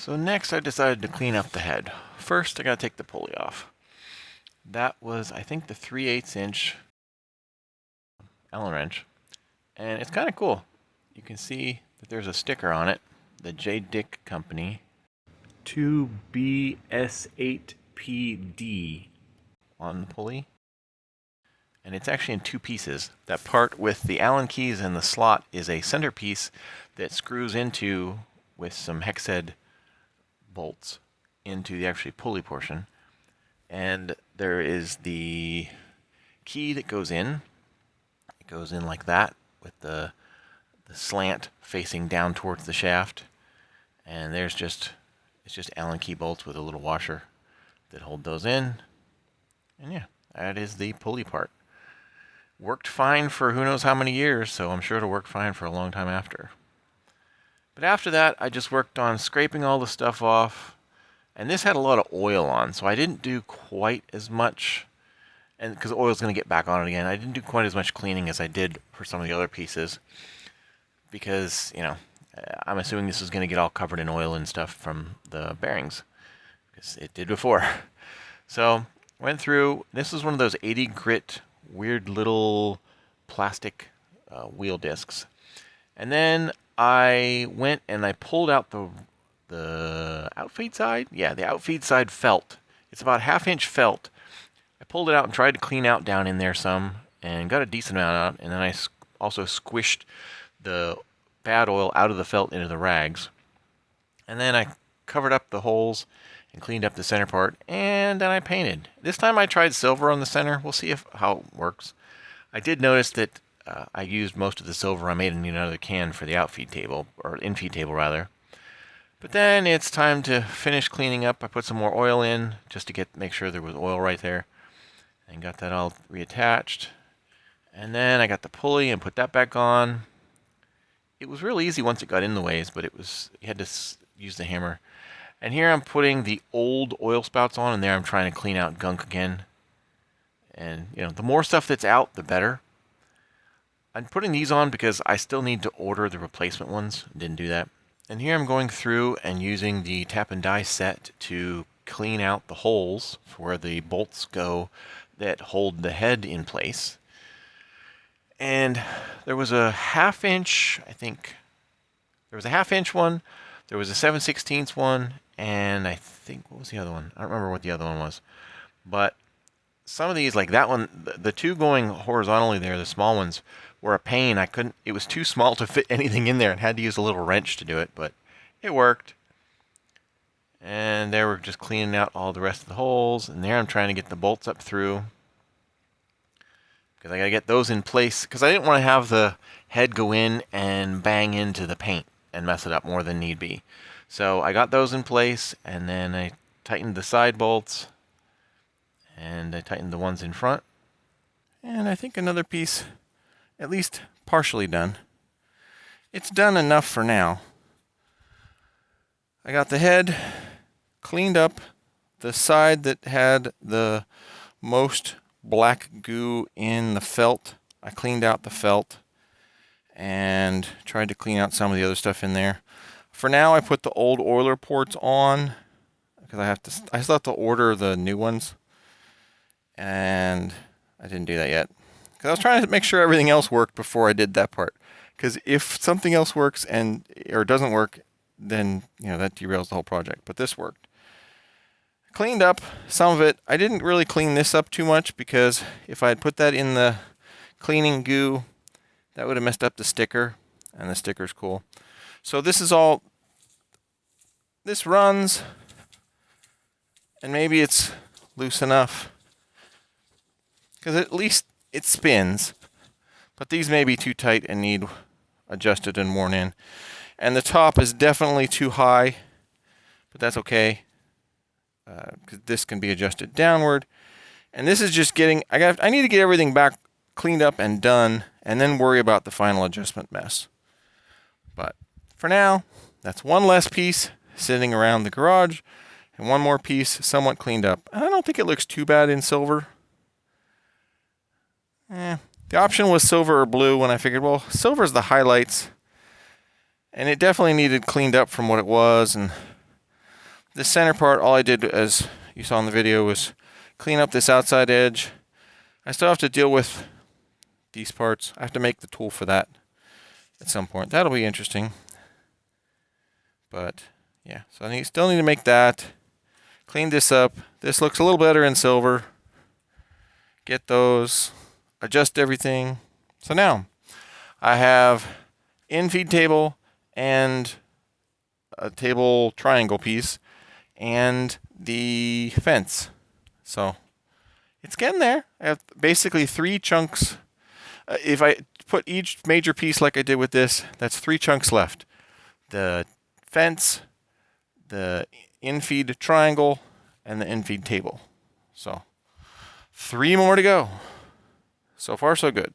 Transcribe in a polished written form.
So next I decided to clean up the head. First I gotta take the pulley off. That was, I think, the 3/8 inch Allen wrench. And it's kind of cool. You can see that there's a sticker on it. The J. Dick Company 2BS8PD on the pulley. And it's actually in two pieces. That part with the Allen keys and the slot is a centerpiece that screws into, with some hex head bolts, into the actually pulley portion. And there is the key that goes in. It goes in like that, with the slant facing down towards the shaft. And it's just Allen key bolts with a little washer that hold those in. And yeah, that is the pulley part. Worked fine for who knows how many years, so I'm sure it'll work fine for a long time after. But after that, I just worked on scraping all the stuff off. And this had a lot of oil on, so I didn't do quite as much, and because oil's going to get back on it again, I didn't do quite as much cleaning as I did for some of the other pieces. Because, you know, I'm assuming this is going to get all covered in oil and stuff from the bearings, because it did before. So, went through, this is one of those 80 grit weird little plastic wheel discs. And then I went and I pulled out the outfeed side? Yeah, the outfeed side felt. It's about 1/2 inch felt. I pulled it out and tried to clean out down in there some, and got a decent amount out, and then I also squished the bad oil out of the felt into the rags. And then I covered up the holes and cleaned up the center part, and then I painted. This time I tried silver on the center. We'll see how it works. I did notice that I used most of the silver I made in another can for the outfeed table, or infeed table rather. But then it's time to finish cleaning up. I put some more oil in just to make sure there was oil right there, and got that all reattached. And then I got the pulley and put that back on. It was really easy once it got in the ways, but you had to use the hammer. And here I'm putting the old oil spouts on, and there I'm trying to clean out gunk again. And, you know, the more stuff that's out, the better. I'm putting these on because I still need to order the replacement ones. Didn't do that. And here I'm going through and using the tap and die set to clean out the holes for where the bolts go that hold the head in place. And there was a 1/2 inch, I think. There was a 1/2 inch one. There was a 7/16 one. And I think, what was the other one? I don't remember what the other one was. But some of these, like that one, the two going horizontally there, the small ones, were a pain. It was too small to fit anything in there, and had to use a little wrench to do it, but it worked. And there we're just cleaning out all the rest of the holes, and there I'm trying to get the bolts up through, because I gotta get those in place, because I didn't want to have the head go in and bang into the paint and mess it up more than need be. So I got those in place, and then I tightened the side bolts, and I tightened the ones in front. And I think another piece, at least partially done. It's done enough for now. I got the head cleaned up. The side that had the most black goo in the felt, I cleaned out the felt and tried to clean out some of the other stuff in there. For now, I put the old oiler ports on because I still have to order the new ones, and I didn't do that yet because I was trying to make sure everything else worked before I did that part. Because if something else works or doesn't work, then that derails the whole project. But this worked. Cleaned up some of it. I didn't really clean this up too much because if I had put that in the cleaning goo, that would have messed up the sticker, and the sticker's cool. So this runs, and maybe it's loose enough because at least it spins. But these may be too tight and need adjusted and worn in. And the top is definitely too high, but that's okay because this can be adjusted downward. And this is just I need to get everything back cleaned up and done, and then worry about the final adjustment mess. But for now, that's one less piece sitting around the garage, and one more piece somewhat cleaned up. And I don't think it looks too bad in silver. The option was silver or blue when I figured, well, silver's the highlights. And it definitely needed cleaned up from what it was. And This center part, all I did, as you saw in the video, was clean up this outside edge. I still have to deal with these parts. I have to make the tool for that at some point. That'll be interesting. But yeah, so I still need to make that. Clean this up. This looks a little better in silver. Get those. Adjust everything. So now I have infeed table and a table triangle piece and the fence. So it's getting there. I have basically 3 chunks. If I put each major piece like I did with this, that's 3 chunks left. The fence, the infeed triangle, and the infeed table. So 3 more to go. So far, so good.